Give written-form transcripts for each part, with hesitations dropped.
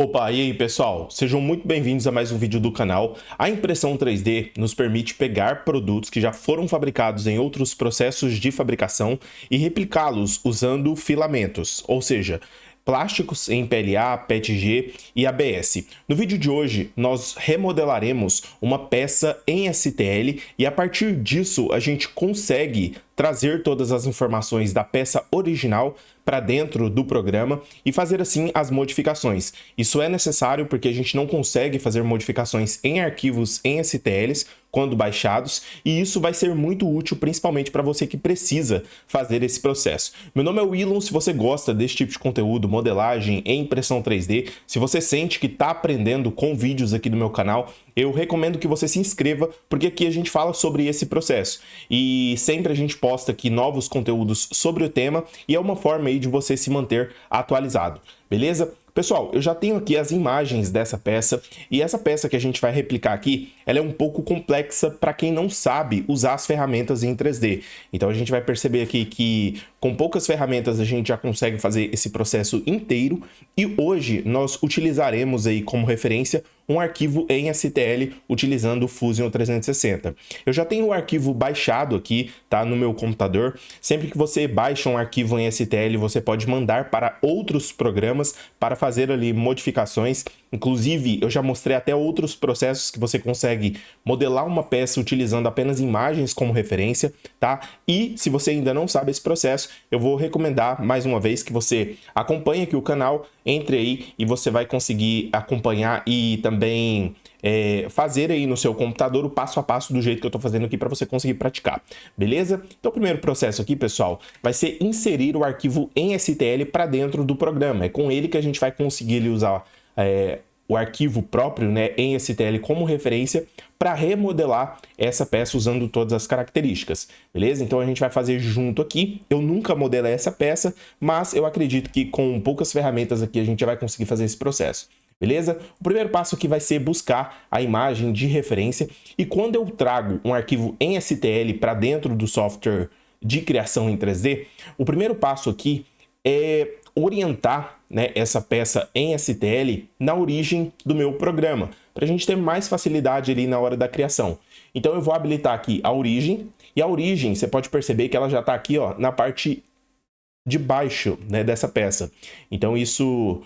Opa, e aí pessoal, sejam muito bem-vindos a mais um vídeo do canal. A impressão 3D nos permite pegar produtos que já foram fabricados em outros processos de fabricação e replicá-los usando filamentos, ou seja, plásticos em PLA, PETG e ABS. No vídeo de hoje, nós remodelaremos uma peça em STL e a partir disso a gente consegue trazer todas as informações da peça original para dentro do programa e fazer assim as modificações. Isso é necessário porque a gente não consegue fazer modificações em arquivos em STLs quando baixados, e isso vai ser muito útil principalmente para você que precisa fazer esse processo. Meu nome é Willon, se você gosta desse tipo de conteúdo, modelagem em impressão 3D, se você sente que está aprendendo com vídeos aqui do meu canal, eu recomendo que você se inscreva, porque aqui a gente fala sobre esse processo e sempre a gente posta aqui novos conteúdos sobre o tema e é uma forma aí de você se manter atualizado, beleza? Pessoal, eu já tenho aqui as imagens dessa peça e essa peça que a gente vai replicar aqui, ela é um pouco complexa para quem não sabe usar as ferramentas em 3D. Então a gente vai perceber aqui que com poucas ferramentas a gente já consegue fazer esse processo inteiro e hoje nós utilizaremos aí como referência um arquivo em STL utilizando o Fusion 360. Eu já tenho o arquivo baixado aqui, tá, no meu computador. Sempre que você baixa um arquivo em STL, você pode mandar para outros programas para fazer ali modificações. Inclusive, eu já mostrei até outros processos que você consegue modelar uma peça utilizando apenas imagens como referência, tá? E se você ainda não sabe esse processo, eu vou recomendar mais uma vez que você acompanhe aqui o canal, entre aí e você vai conseguir acompanhar e também fazer aí no seu computador o passo a passo do jeito que eu estou fazendo aqui para você conseguir praticar, beleza? Então o primeiro processo aqui, pessoal, vai ser inserir o arquivo em STL para dentro do programa. É com ele que a gente vai conseguir usar o arquivo próprio, né, em STL como referência para remodelar essa peça usando todas as características, beleza? Então a gente vai fazer junto aqui. Eu nunca modelei essa peça, mas eu acredito que com poucas ferramentas aqui a gente já vai conseguir fazer esse processo, beleza? O primeiro passo aqui vai ser buscar a imagem de referência e quando eu trago um arquivo em STL para dentro do software de criação em 3D, o primeiro passo aqui é orientar, né, essa peça em STL na origem do meu programa, para a gente ter mais facilidade ali na hora da criação. Então eu vou habilitar aqui a origem, e a origem, você pode perceber que ela já está aqui, ó, na parte de baixo, né, dessa peça. Então isso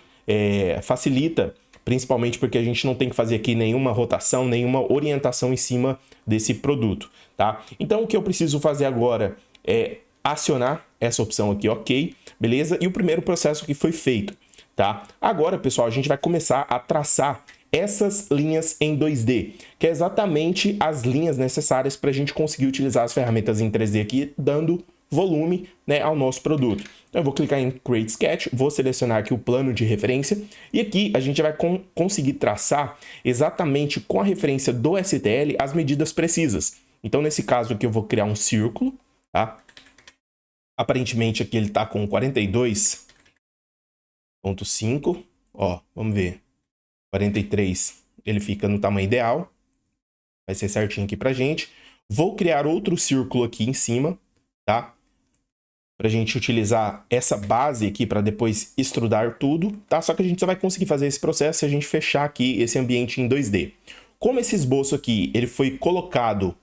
facilita, principalmente porque a gente não tem que fazer aqui nenhuma rotação, nenhuma orientação em cima desse produto, tá? Então o que eu preciso fazer agora é acionar essa opção aqui, ok, beleza? E o primeiro processo que foi feito, tá? Agora, pessoal, a gente vai começar a traçar essas linhas em 2D, que é exatamente as linhas necessárias para a gente conseguir utilizar as ferramentas em 3D aqui, dando volume, né, ao nosso produto. Então eu vou clicar em Create Sketch, vou selecionar aqui o plano de referência e aqui a gente vai conseguir traçar exatamente com a referência do STL as medidas precisas. Então nesse caso aqui eu vou criar um círculo, tá? Aparentemente aqui ele está com 42,5, ó, vamos ver, 43 ele fica no tamanho ideal, vai ser certinho aqui pra gente. Vou criar outro círculo aqui em cima, tá? Pra gente utilizar essa base aqui para depois extrudar tudo, tá? Só que a gente só vai conseguir fazer esse processo se a gente fechar aqui esse ambiente em 2D. Como esse esboço aqui, ele foi colocado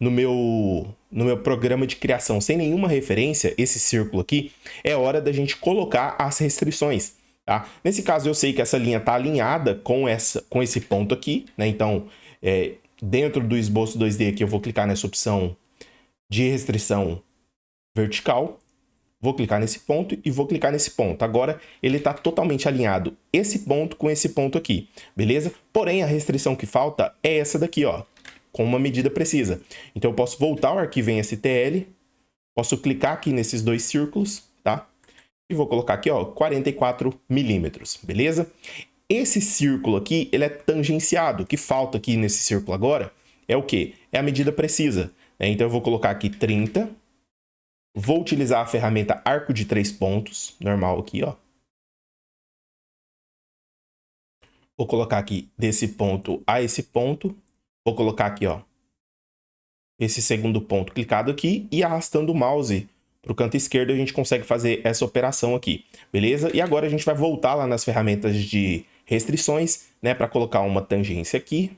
no meu programa de criação sem nenhuma referência, esse círculo aqui, é hora da gente colocar as restrições, tá? Nesse caso eu sei que essa linha está alinhada com esse ponto aqui, né? Então, dentro do esboço 2D aqui eu vou clicar nessa opção de restrição vertical, vou clicar nesse ponto e vou clicar nesse ponto. Agora ele está totalmente alinhado esse ponto com esse ponto aqui, beleza? Porém a restrição que falta é essa daqui, ó, com uma medida precisa. Então eu posso voltar ao arquivo em STL, posso clicar aqui nesses dois círculos, tá? E vou colocar aqui, ó, 44 milímetros, beleza? Esse círculo aqui, ele é tangenciado. O que falta aqui nesse círculo agora é o quê? É a medida precisa, né? Então eu vou colocar aqui 30, vou utilizar a ferramenta arco de 3 pontos, normal aqui, ó. Vou colocar aqui desse ponto a esse ponto. Vou colocar aqui, ó, esse segundo ponto clicado aqui e arrastando o mouse para o canto esquerdo a gente consegue fazer essa operação aqui, beleza? E agora a gente vai voltar lá nas ferramentas de restrições, né, para colocar uma tangência aqui.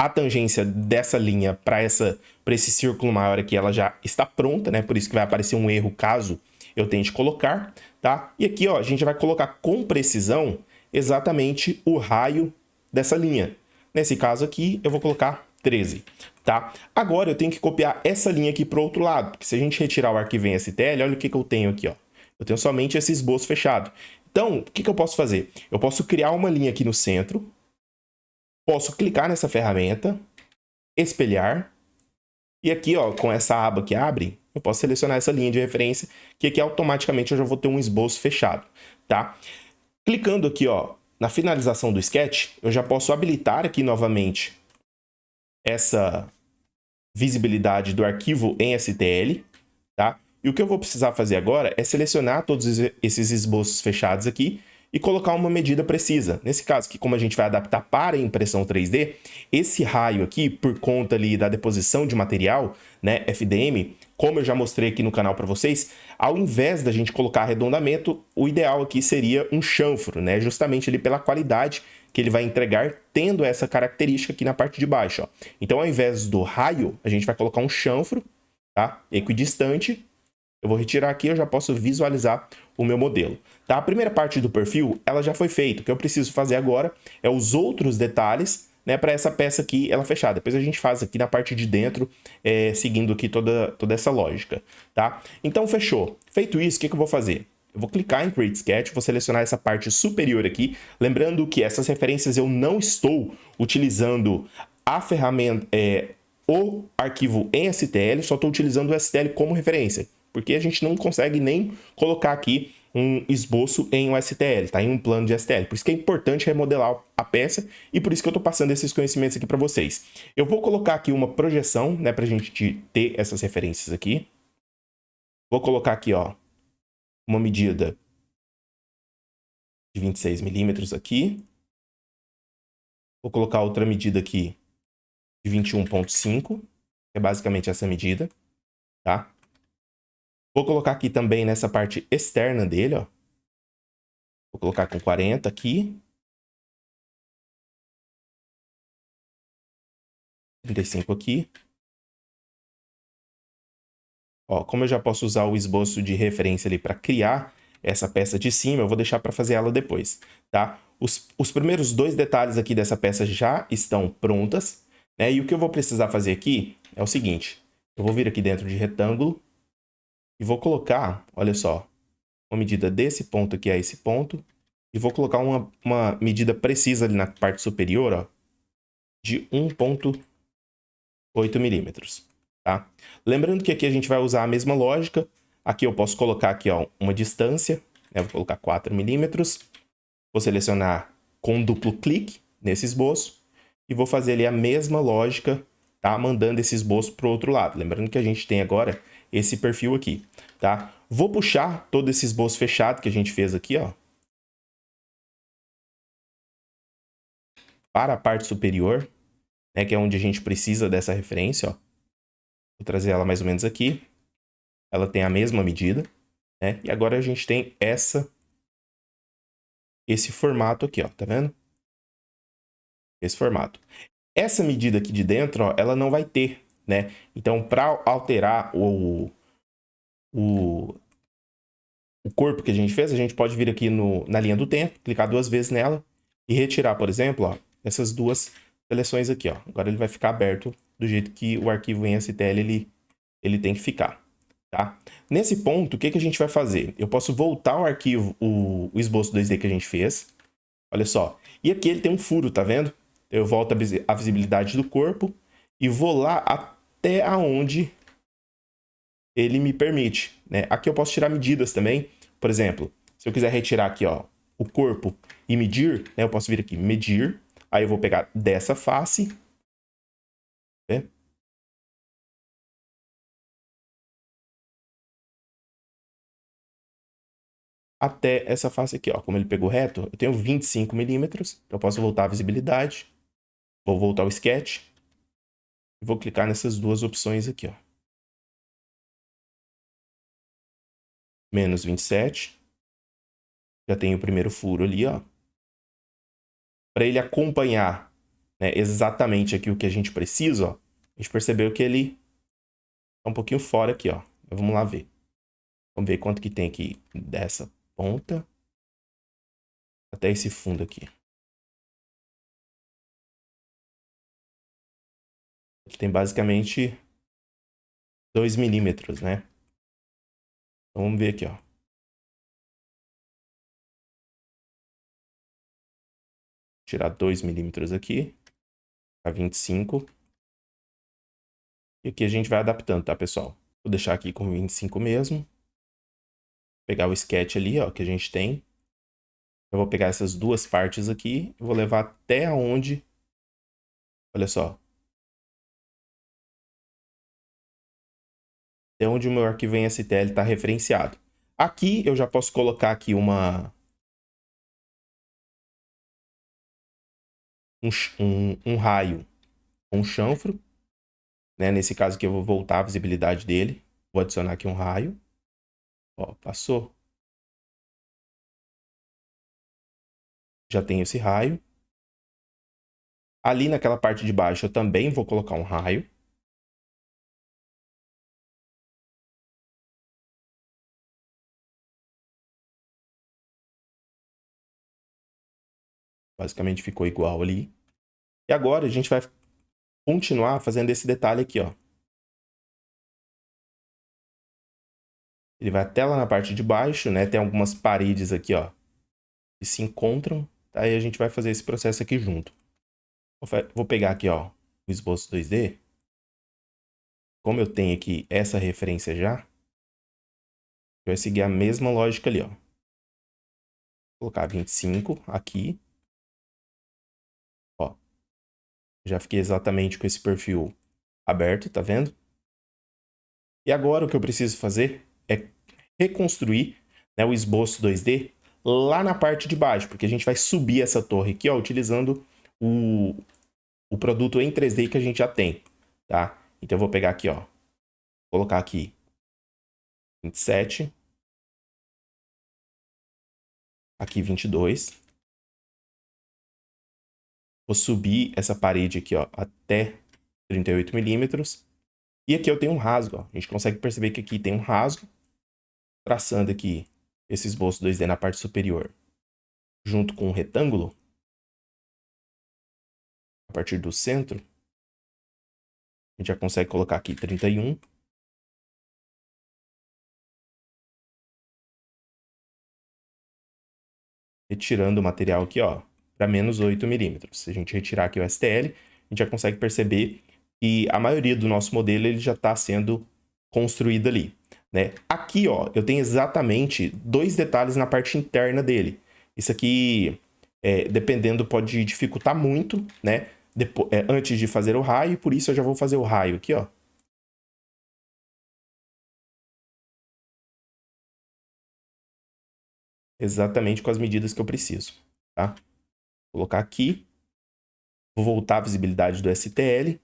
A tangência dessa linha para esse círculo maior aqui, ela já está pronta, né? Por isso que vai aparecer um erro caso eu tente colocar, tá? E aqui, ó, a gente vai colocar com precisão exatamente o raio dessa linha. Nesse caso aqui, eu vou colocar 13, tá? Agora eu tenho que copiar essa linha aqui para o outro lado, porque se a gente retirar o arquivo em STL, olha o que eu tenho aqui, ó. Eu tenho somente esse esboço fechado. Então, o que eu posso fazer? Eu posso criar uma linha aqui no centro, posso clicar nessa ferramenta, espelhar, e aqui, ó, com essa aba que abre, eu posso selecionar essa linha de referência, que aqui automaticamente eu já vou ter um esboço fechado, tá? Clicando aqui, ó, na finalização do sketch, eu já posso habilitar aqui novamente essa visibilidade do arquivo em STL, tá? E o que eu vou precisar fazer agora é selecionar todos esses esboços fechados aqui e colocar uma medida precisa. Nesse caso aqui, como a gente vai adaptar para a impressão 3D, esse raio aqui, por conta ali da deposição de material, né, FDM, como eu já mostrei aqui no canal para vocês, ao invés da gente colocar arredondamento, o ideal aqui seria um chanfro, né, justamente ali pela qualidade que ele vai entregar, tendo essa característica aqui na parte de baixo, ó. Então, ao invés do raio, a gente vai colocar um chanfro, tá, equidistante. Eu vou retirar aqui, eu já posso visualizar o meu modelo. Tá? A primeira parte do perfil, ela já foi feita. O que eu preciso fazer agora é os outros detalhes, né, para essa peça aqui, ela fechada. Depois a gente faz aqui na parte de dentro, seguindo aqui toda essa lógica. Tá? Então, fechou. Feito isso, o que eu vou fazer? Eu vou clicar em Create Sketch, vou selecionar essa parte superior aqui. Lembrando que essas referências eu não estou utilizando a ferramenta, o arquivo em STL, só estou utilizando o STL como referência, porque a gente não consegue nem colocar aqui um esboço em um STL, tá? Em um plano de STL. Por isso que é importante remodelar a peça e por isso que eu estou passando esses conhecimentos aqui para vocês. Eu vou colocar aqui uma projeção, né, para a gente ter essas referências aqui. Vou colocar aqui, ó, uma medida de 26 milímetros aqui. Vou colocar outra medida aqui de 21,5, que é basicamente essa medida, tá? Vou colocar aqui também nessa parte externa dele, ó. Vou colocar com 40 aqui. 35 aqui. Ó, como eu já posso usar o esboço de referência ali para criar essa peça de cima, eu vou deixar para fazer ela depois, tá? Os primeiros dois detalhes aqui dessa peça já estão prontas, né? E o que eu vou precisar fazer aqui é o seguinte. Eu vou vir aqui dentro de retângulo e vou colocar, olha só, uma medida desse ponto aqui a esse ponto. E vou colocar uma medida precisa ali na parte superior, ó, de 1,8 milímetros. Tá? Lembrando que aqui a gente vai usar a mesma lógica. Aqui eu posso colocar aqui, ó, uma distância, né? Vou colocar 4 milímetros. Vou selecionar com duplo clique nesse esboço e vou fazer ali a mesma lógica, tá? Mandando esse esboço para o outro lado. Lembrando que a gente tem agora esse perfil aqui, tá? Vou puxar todo esse esboço fechado que a gente fez aqui, ó, para a parte superior, né? Que é onde a gente precisa dessa referência, ó. Vou trazer ela mais ou menos aqui. Ela tem a mesma medida, né? E agora a gente tem esse formato aqui, ó, tá vendo? Esse formato. Essa medida aqui de dentro, ó, ela não vai ter, né? Então, para alterar o, o corpo que a gente fez, a gente pode vir aqui na linha do tempo, clicar duas vezes nela e retirar, por exemplo, ó, essas duas seleções aqui, ó. Agora ele vai ficar aberto do jeito que o arquivo em STL ele tem que ficar. Tá? Nesse ponto, o que a gente vai fazer? Eu posso voltar ao arquivo, o esboço 2D que a gente fez. Olha só. E aqui ele tem um furo, tá vendo? Eu volto a visibilidade do corpo e vou lá até aonde ele me permite, né? Aqui eu posso tirar medidas também. Por exemplo, se eu quiser retirar aqui, ó, o corpo e medir, né? Eu posso vir aqui, medir. Aí eu vou pegar dessa face, né? Até essa face aqui, ó. Como ele pegou reto, eu tenho 25 milímetros. Eu posso voltar a visibilidade. Vou voltar ao sketch. E vou clicar nessas duas opções aqui, ó. Menos 27. Já tenho o primeiro furo ali, ó. para ele acompanhar, né, exatamente aqui o que a gente precisa, ó, a gente percebeu que ele tá um pouquinho fora aqui, ó. Mas vamos lá ver. Vamos ver quanto que tem aqui dessa ponta até esse fundo aqui. Aqui tem basicamente 2 milímetros, né? Então vamos ver aqui, ó. Tirar 2 milímetros aqui, a 25. E aqui a gente vai adaptando, tá, pessoal? Vou deixar aqui com 25 mesmo. Pegar o sketch ali, ó, que a gente tem. Eu vou pegar essas duas partes aqui e vou levar até onde... Olha só. Até onde o meu arquivo em STL está referenciado. Aqui eu já posso colocar aqui um raio, um chanfro. Né? Nesse caso aqui eu vou voltar a visibilidade dele. Vou adicionar aqui um raio. Ó, passou. Já tenho esse raio. Ali naquela parte de baixo eu também vou colocar um raio. Basicamente ficou igual ali. E agora a gente vai continuar fazendo esse detalhe aqui, ó. Ele vai até lá na parte de baixo, né? Tem algumas paredes aqui, ó, que se encontram. Aí a gente vai fazer esse processo aqui junto. Vou pegar aqui, ó, o esboço 2D. Como eu tenho aqui essa referência já, vai seguir a mesma lógica ali, ó. Vou colocar 25 aqui. Ó. Já fiquei exatamente com esse perfil aberto, tá vendo? E agora o que eu preciso fazer é reconstruir, né, o esboço 2D lá na parte de baixo, porque a gente vai subir essa torre aqui, ó, utilizando o produto em 3D que a gente já tem, tá? Então eu vou pegar aqui, ó, colocar aqui 27, aqui 22. Vou subir essa parede aqui, ó, até 38 milímetros. E aqui eu tenho um rasgo, ó. A gente consegue perceber que aqui tem um rasgo, traçando aqui esse esboço 2D na parte superior, junto com um retângulo, a partir do centro. A gente já consegue colocar aqui 31. Retirando o material aqui, ó, para menos 8 milímetros. Se a gente retirar aqui o STL, a gente já consegue perceber que a maioria do nosso modelo ele já está sendo construído ali, né? Aqui, ó, eu tenho exatamente 2 detalhes na parte interna dele. Isso aqui, dependendo, pode dificultar muito, né? Antes de fazer o raio, por isso eu já vou fazer o raio aqui, ó. Exatamente com as medidas que eu preciso, tá? Vou colocar aqui. Vou voltar a visibilidade do STL.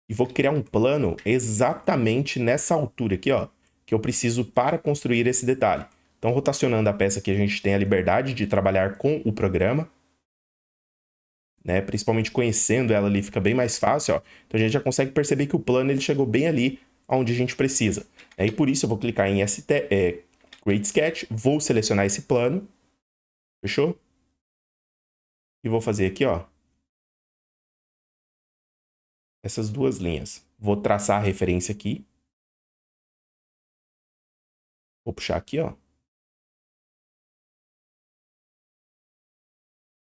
E vou criar um plano exatamente nessa altura aqui, ó, que eu preciso para construir esse detalhe. Então, rotacionando a peça aqui, a gente tem a liberdade de trabalhar com o programa, né? Principalmente conhecendo ela ali, fica bem mais fácil, ó. Então, a gente já consegue perceber que o plano ele chegou bem ali onde a gente precisa. E por isso, eu vou clicar em Create Sketch, vou selecionar esse plano, fechou? E vou fazer aqui, ó, essas duas linhas. Vou traçar a referência aqui. Vou puxar aqui, ó.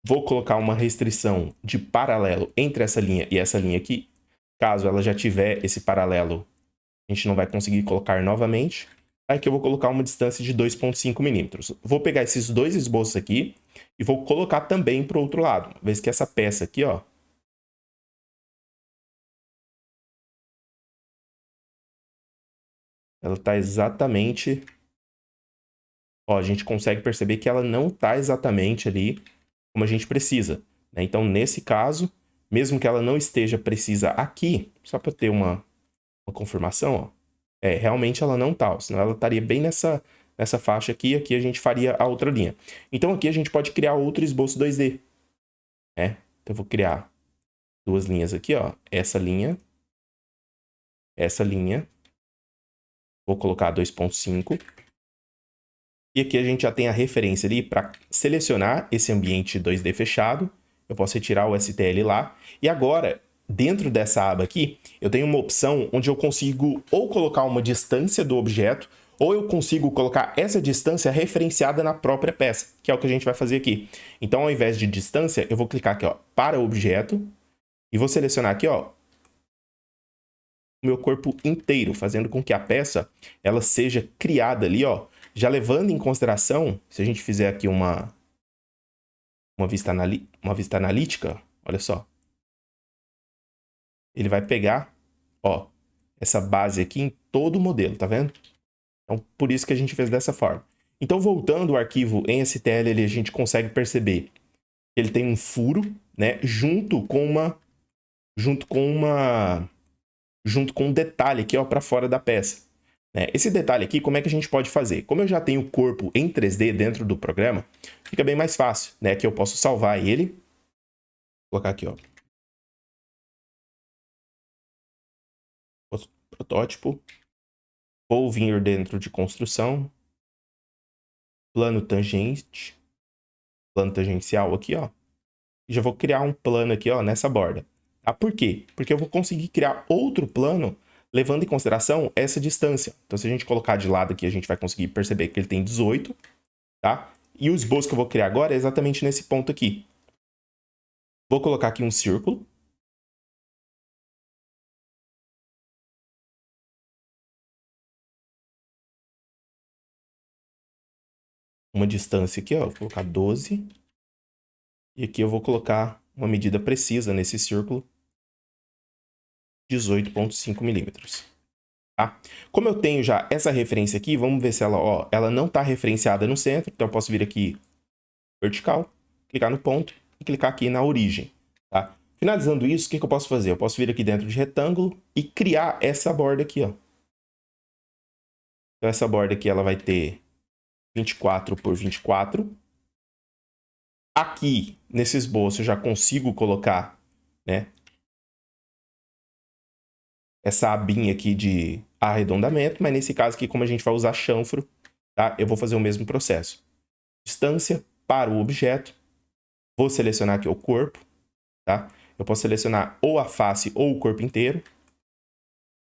Vou colocar uma restrição de paralelo entre essa linha e essa linha aqui. Caso ela já tiver esse paralelo, a gente não vai conseguir colocar novamente. Aqui eu vou colocar uma distância de 2,5 milímetros. Vou pegar esses dois esboços aqui e vou colocar também para o outro lado. Uma vez que essa peça aqui, ó, ela está exatamente... Ó, a gente consegue perceber que ela não está exatamente ali como a gente precisa, né? Então, nesse caso, mesmo que ela não esteja precisa aqui, só para ter uma confirmação, ó, realmente ela não tá, senão ela estaria bem nessa faixa aqui, aqui a gente faria a outra linha. Então aqui a gente pode criar outro esboço 2D, né? Então, eu vou criar duas linhas aqui, ó. Essa linha. Vou colocar 2.5. E aqui a gente já tem a referência ali para selecionar esse ambiente 2D fechado. Eu posso retirar o STL lá. E agora, dentro dessa aba aqui, eu tenho uma opção onde eu consigo ou colocar uma distância do objeto, ou eu consigo colocar essa distância referenciada na própria peça, que é o que a gente vai fazer aqui. Então, ao invés de distância, eu vou clicar aqui, ó, para objeto, e vou selecionar aqui, ó, o meu corpo inteiro, fazendo com que a peça ela seja criada ali, ó, já levando em consideração, se a gente fizer aqui uma vista analítica, olha só. Ele vai pegar, ó, essa base aqui em todo o modelo, tá vendo? Então, por isso que a gente fez dessa forma. Então, voltando ao arquivo em STL, a gente consegue perceber que ele tem um furo, né, junto com um detalhe aqui, ó, para fora da peça. Esse detalhe aqui, como é que a gente pode fazer? Como eu já tenho o corpo em 3D dentro do programa, fica bem mais fácil, né? Que eu posso salvar ele. Vou colocar aqui, ó. Protótipo. Vou vir dentro de construção. Plano tangente. Plano tangencial aqui, ó. E já vou criar um plano aqui, ó, nessa borda. Ah, por quê? Porque eu vou conseguir criar outro plano levando em consideração essa distância. Então, se a gente colocar de lado aqui, a gente vai conseguir perceber que ele tem 18, tá? E o esboço que eu vou criar agora é exatamente nesse ponto aqui. Vou colocar aqui um círculo. Uma distância aqui, ó, vou colocar 12. E aqui eu vou colocar uma medida precisa nesse círculo, 18,5 milímetros. Tá? Como eu tenho já essa referência aqui, vamos ver se ela, ó, ela não está referenciada no centro, então eu posso vir aqui vertical, clicar no ponto e clicar aqui na origem. Tá? Finalizando isso, o que eu posso fazer? Eu posso vir aqui dentro de retângulo e criar essa borda aqui, ó. Então essa borda aqui ela vai ter 24 por 24. Aqui, nesse esboço, eu já consigo colocar, né, essa abinha aqui de arredondamento, mas nesse caso aqui, como a gente vai usar chanfro, tá, eu vou fazer o mesmo processo. Distância para o objeto. Vou selecionar aqui o corpo, tá? Eu posso selecionar ou a face ou o corpo inteiro.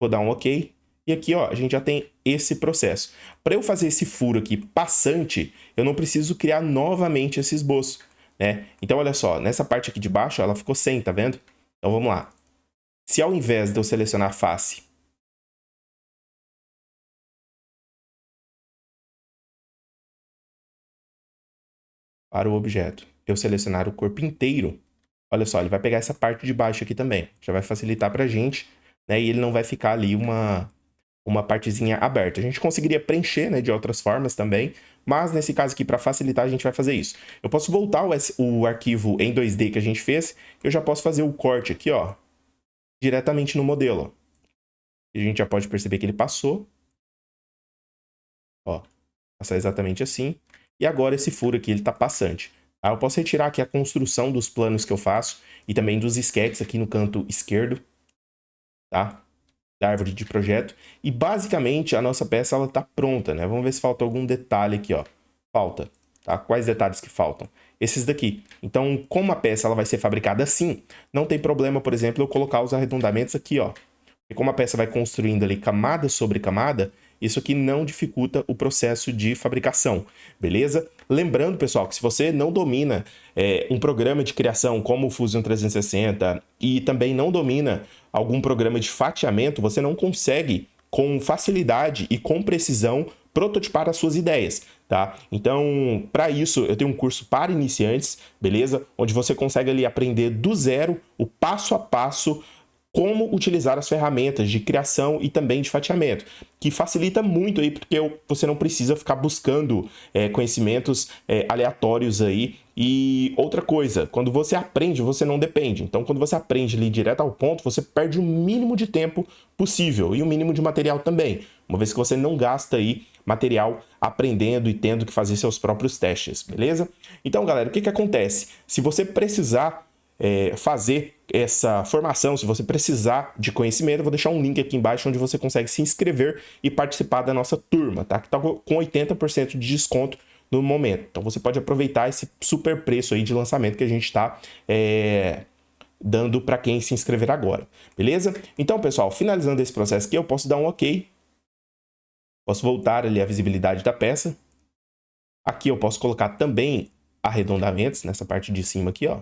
Vou dar um OK. E aqui, ó, a gente já tem esse processo. Para eu fazer esse furo aqui passante, eu não preciso criar novamente esse esboço, né? Então, olha só, nessa parte aqui de baixo, ela ficou sem, tá vendo? Então, vamos lá. Se ao invés de eu selecionar a face, para o objeto, eu selecionar o corpo inteiro, olha só, ele vai pegar essa parte de baixo aqui também. Já vai facilitar para a gente, né? E ele não vai ficar ali uma partezinha aberta. A gente conseguiria preencher, né, de outras formas também, mas nesse caso aqui, para facilitar, a gente vai fazer isso. Eu posso voltar o arquivo em 2D que a gente fez, eu já posso fazer o corte aqui, ó, diretamente no modelo. A gente já pode perceber que ele passou. Ó, passar exatamente assim. E agora esse furo aqui, ele tá passante. Tá? Eu posso retirar aqui a construção dos planos que eu faço e também dos sketches aqui no canto esquerdo, tá? Da árvore de projeto. E basicamente a nossa peça, ela tá pronta, né? Vamos ver se falta algum detalhe aqui, ó. Falta, tá? Quais detalhes que faltam? Esses daqui. Então, como a peça ela vai ser fabricada assim, não tem problema, por exemplo, eu colocar os arredondamentos aqui, ó. E como a peça vai construindo ali camada sobre camada, isso aqui não dificulta o processo de fabricação, beleza? Lembrando, pessoal, que se você não domina um programa de criação como o Fusion 360 e também não domina algum programa de fatiamento, você não consegue, com facilidade e com precisão, prototipar as suas ideias, tá? Então, para isso, eu tenho um curso para iniciantes, beleza? Onde você consegue ali aprender do zero, o passo a passo, como utilizar as ferramentas de criação e também de fatiamento, que facilita muito aí, porque você não precisa ficar buscando conhecimentos aleatórios aí. E outra coisa, quando você aprende, você não depende. Então, quando você aprende ali direto ao ponto, você perde o mínimo de tempo possível e o mínimo de material também, uma vez que você não gasta aí material aprendendo e tendo que fazer seus próprios testes, beleza? Então, galera, o que acontece? Se você precisar fazer essa formação, se você precisar de conhecimento, eu vou deixar um link aqui embaixo onde você consegue se inscrever e participar da nossa turma, tá? Que tá com 80% de desconto no momento. Então você pode aproveitar esse super preço aí de lançamento que a gente está dando para quem se inscrever agora, beleza? Então, pessoal, finalizando esse processo aqui, eu posso dar um OK. Posso voltar ali a visibilidade da peça. Aqui eu posso colocar também arredondamentos nessa parte de cima aqui, ó.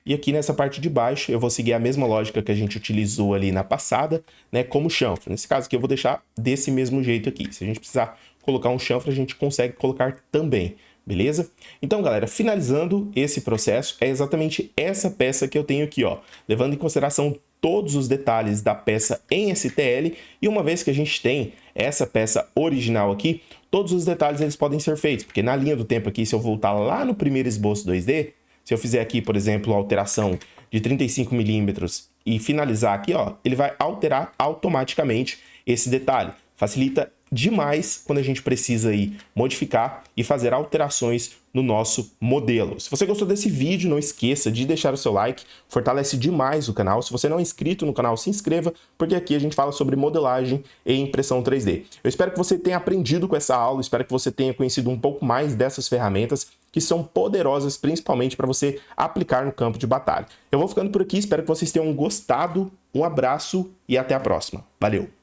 E aqui nessa parte de baixo eu vou seguir a mesma lógica que a gente utilizou ali na passada, né, como chanfre. Nesse caso aqui eu vou deixar desse mesmo jeito aqui. Se a gente precisar colocar um chanfre, a gente consegue colocar também, beleza? Então, galera, finalizando esse processo, é exatamente essa peça que eu tenho aqui, ó, levando em consideração todos os detalhes da peça em STL, e uma vez que a gente tem essa peça original aqui, todos os detalhes eles podem ser feitos, porque na linha do tempo aqui, se eu voltar lá no primeiro esboço 2D, se eu fizer aqui, por exemplo, a alteração de 35 milímetros e finalizar aqui, ó, ele vai alterar automaticamente esse detalhe. Facilita demais quando a gente precisa aí modificar e fazer alterações no nosso modelo. Se você gostou desse vídeo, não esqueça de deixar o seu like, fortalece demais o canal. Se você não é inscrito no canal, se inscreva, porque aqui a gente fala sobre modelagem e impressão 3D. Eu espero que você tenha aprendido com essa aula, espero que você tenha conhecido um pouco mais dessas ferramentas que são poderosas, principalmente para você aplicar no campo de batalha. Eu vou ficando por aqui, espero que vocês tenham gostado. Um abraço e até a próxima. Valeu!